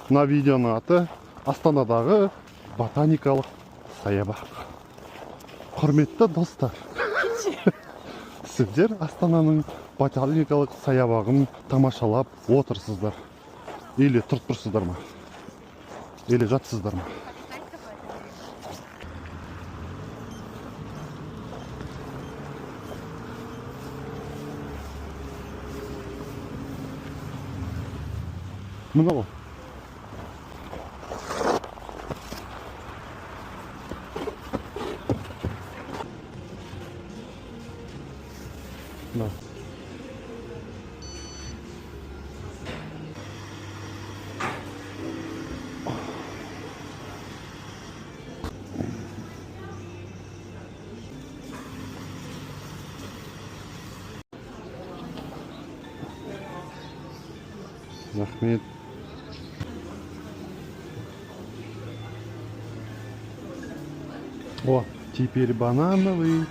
Мына видеоның аты Астанадағы ботаникалық саябақ. Құрметті достар, сіздер Астананың ботаникалық саябағын тамашалап отырсыздар. Или тұрып тұрсыздар ма? Или жатсыздар ма? Мына ғой. Рахмет. О, теперь банановый.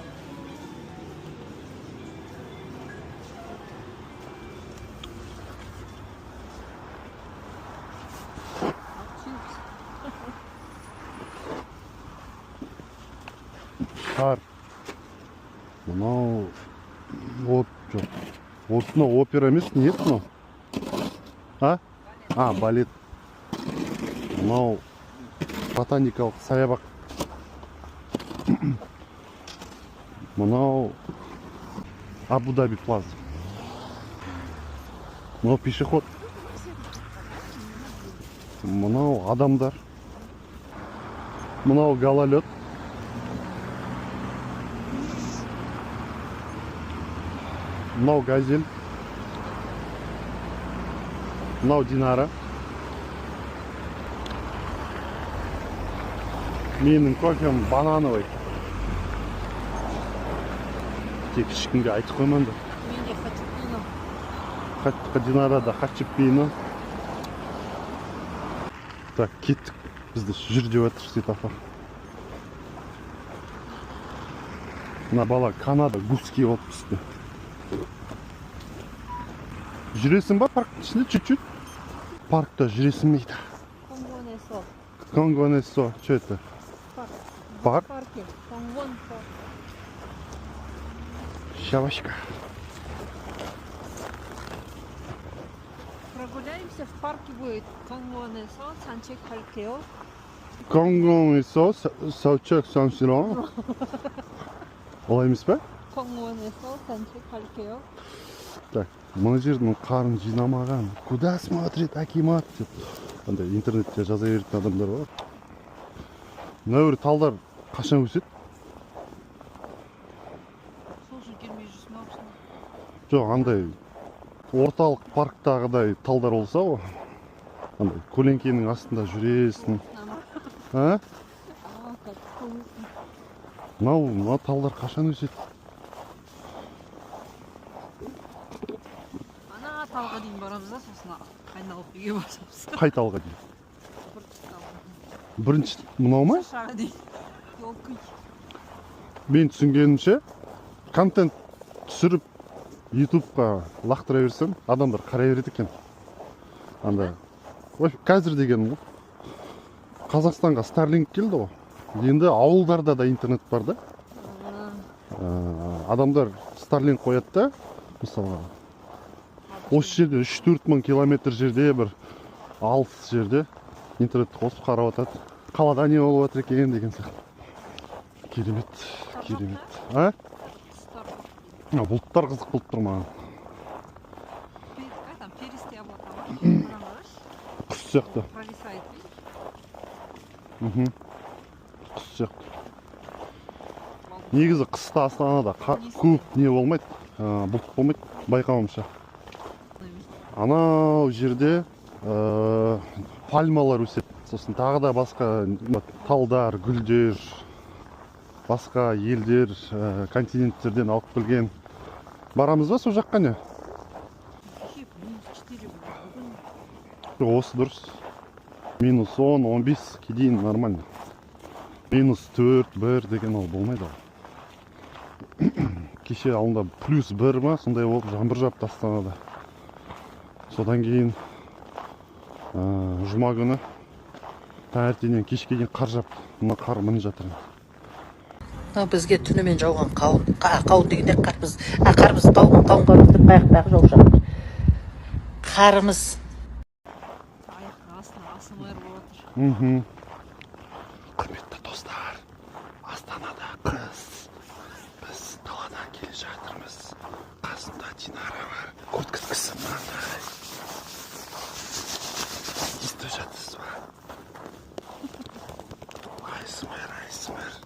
Қар. Мынау осынау опера емес, не еді мынау? Балет. Мынау ботаникалық саябақ. Мынау Абу-Даби плаза. Мынау пешеход. Мынау адамдар. Мынау гололед. Мынау газель. Мынау Динара. Менің кофем банановый. Тек ешкімге айтып қоймаңдар. Менде хачапино. Динарада хачапино. Так, кеттік. Бізді жүр деп жатыр светофор. Мына бала Канада гуски болып түсті. Жүресің ба парктың ішінде чуть-чуть? Паркта жүресің мейді. Конгонесо. Что это? Парк? Парки. Конгон парк. Щавочка. Прогуляемся в парке будет. Конгонесо 산책할게요. Конгонесо 산책 잠시로. Олай емес пе? Конгонесо 산책할게요. Так, мына жердің қарын жинамаған. Куда смотрит Акимат деп. Андай интернетте жаза беретін адамдар бар. Мына бір талдар қашан өседі? Сол келмей жүрсің ау. Жоқ, андай орталық парктағыдай талдар болса ғой. Андай көлеңкенің астында жүресің. Мына талдар қашан өседі? Ана талға дейін барамыз да, сосын айналып үйге басамыз. Қай талға дейін? Бірінші мынау ма? Шаға дейін. Елкүй. Мен түсінгенімше, контент түсіріп ютубқа лақтыра берсем, адамдар қарай береді екен. Андай. Қазір дегенім ғой. Қазақстанға Starlink келді ғой. Енді ауылдарда да интернет бар да. Адамдар Starlink қояды да, мысалға. Осы жерде 3-4 мың километр жерде, бір алыс жерде интернетті қосып қарап атады. Қалада не болып жатыр екен деген сияқты. Керемет, керемет. Бұлттар қызық болып тұр маған. Құс сияқты. Құс сияқты. Негізі қыста Астанада көп не болмайды, бұлт болмайды, байқауымша. Анау жерде пальмалар өседі. Сосын тағы да басқа талдар, гүлдер, басқа елдер, континенттерден алып келген. Барамыз ба сол жаққа не? Осы дұрыс. -10, -15 дейін нормально. -4, 1 деген ол болмайды. Кеше алдында +1 ма, сондай болып жаңбыр жауып Астанада. Содан кейін жұма күні таңертеңнен кешке дейін қар жап, мына қар мініп жатыр. Бізге түнімен жауған қауын дегенде қарбыз, қауын деп баяқ жауып жатыр. Қарымыз. Аяқтың астына асмайыр болып отыр. Құрметті достар, Астанада қыз. Біз қаладан келе жатырмыз. Қасында Динара бар. Көрткізгісі мынандай. Естіп жатырсыз ба? Айсмер,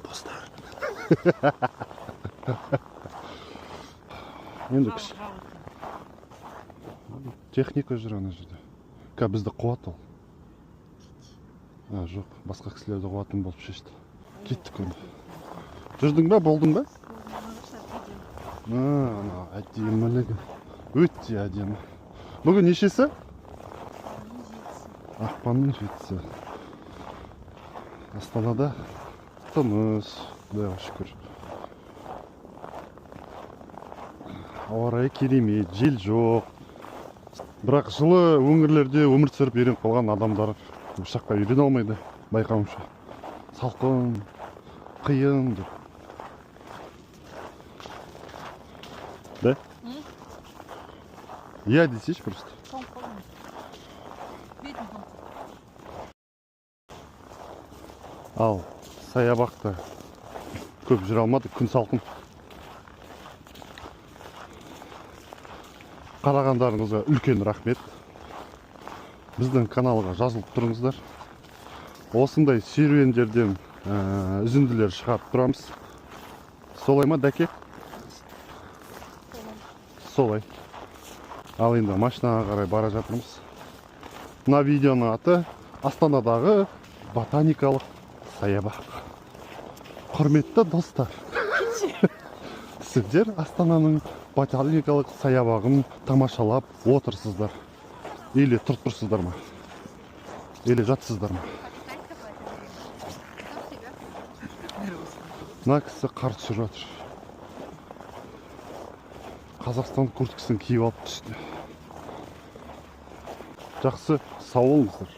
достар. Енді күш. Техника жүр ана жерде. Бізді қуат ол. Жоқ, басқа кісілерді қуатын болып шешті. Кеттік онда. Жүрдің ба, болдың ба? Әдемілігі. Өте әдемі. Бүгін нешесі? Ақпанның 7-сі. Астанада тыныш, Құдайға шүкір. Ауа райы керемет, жел жоқ. Бірақ жылы өңірлерде өмір сүріп үйреніп қалған адамдар ұшаққа үйрене алмайды, байқауымша. Салқын, қиын деп. Да? Я десейші просто. Ал саябақта көп жүре алмады, күн салқын. Қарағандарыңызға үлкен рахмет. Біздің каналға жазылып тұрыңыздар. Осындай серуендерден үзінділер шығарып тұрамыз. Солай ма, Дәке? Солай. Ал енді машинаға қарай бара жатырмыз. Мына видеоның аты Астанадағы ботаникалық саябақ. Құрметті достар, сіздер Астананың ботаникалық саябағын тамашалап отырсыздар. Или тұрып тұрсыздар ма? Или жатсыздар ма? Мына кісі қар түсіріп жатыр. Қазақстан курткасын киіп алып түсті. Жақсы, сау болыңыздар.